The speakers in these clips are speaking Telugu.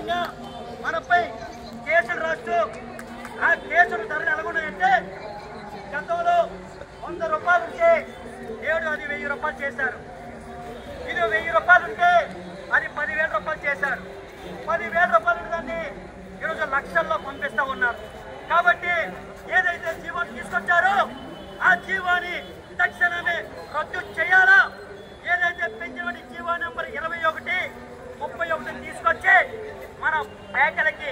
అదేవిధంగా మనపై కేసులు రాస్తూ ఆ కేసులు ధరలు ఎలాగున్నాయంటే గతంలో 100 రూపాయలు ఉంటే నేడు అది 1000 రూపాయలు చేశారు. ఇది 1000 రూపాయలు ఉంటే అది 10,000 రూపాయలు చేశారు. 10,000 రూపాయలు దాన్ని ఈరోజు లక్షల్లో పంపిస్తూ ఉన్నారు. కాబట్టి ఏదైతే జీవోని తీసుకొచ్చారో ఆ జీవోని తక్షణమే రద్దు చేయాలా. ఏదైతే పెంచిన జీవో నెంబర్ 21, 31 తీసుకొచ్చి మన బ్యాగులకి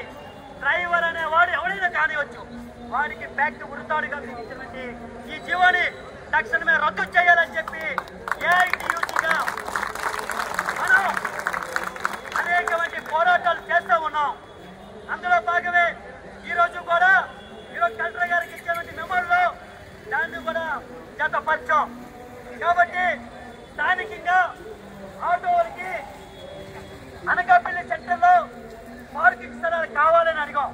డ్రైవర్ అనేవాడు ఎవరైనా కానివచ్చు వారికి బ్యాగ్ ఉడతాడుగా ఇచ్చినటువంటి ఈ జీవోని తక్షణమే రద్దు చేయాలని చెప్పి ఏఐటీయూసీగా మనం అనేకమంది పోరాటాలు చేస్తూ ఉన్నాం. అందులో భాగమే ఈరోజు కూడా కలెక్టర్ గారికి ఇచ్చినటువంటి మెమోలో దాన్ని కూడా జతపరిచాం. కాబట్టి స్థానికంగా ఆటోలకి అనకాపల్లి సెంటర్లో పార్కింగ్ స్థలాలు కావాలని అడిగాం.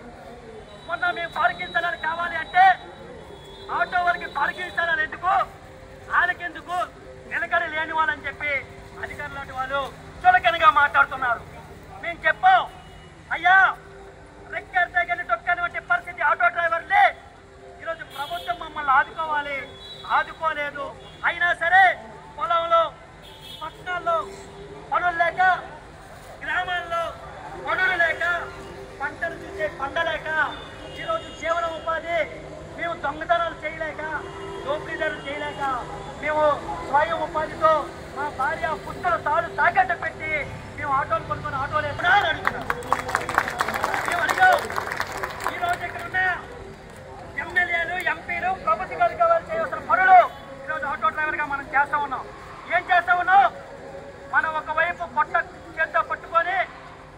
మొన్న మేము పార్కింగ్ స్థలాలు కావాలి అంటే ఆటో వాళ్ళకి పార్కింగ్ స్థలాలు ఎందుకు, వాళ్ళకెందుకు, వెనకడ లేని వాళ్ళని చెప్పి అధికారులు వాళ్ళు చులకనగా మాట్లాడుతున్నారు. మేము చెప్పాం, అయ్యా రెక్కర్ దగ్గర తొక్కనటువంటి పరిస్థితి ఆటో డ్రైవర్లే. ఈరోజు ప్రభుత్వం మమ్మల్ని ఆదుకోవాలి, ఆదుకోలేదు. అయినా సరే పొలంలో పట్టణాల్లో పనులు లేక, గ్రామాల్లో పనులు లేక, పంటలు చూసే పండలేక, ఈరోజు జీవన ఉపాధి మేము దొంగతనాలు చేయలేక, దోపిడీదారులు చేయలేక, మేము స్వయం ఉపాధితో మా భార్య పుస్తలు తాడు తాకట్టు పెట్టి మేము ఆటోలు కొనుక్కొని ఆటోలు ఎప్పుడా అని అడుగుతున్నాం. మేము అడిగాం, ఈరోజు ఇక్కడ ఉన్న ఎమ్మెల్యేలు, ఎంపీలు, ప్రభుత్వ అధికారులు చేయవలసిన పనులు ఈరోజు ఆటో డ్రైవర్గా మనం చేస్తా ఉన్నాం. ఏం చేస్తా ఉన్నాం? మనం ఒకవైపు పొట్ట చేత్తో పట్టుకొని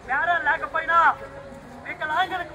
బేరాలు లేకపోయినా వికలాంగులకు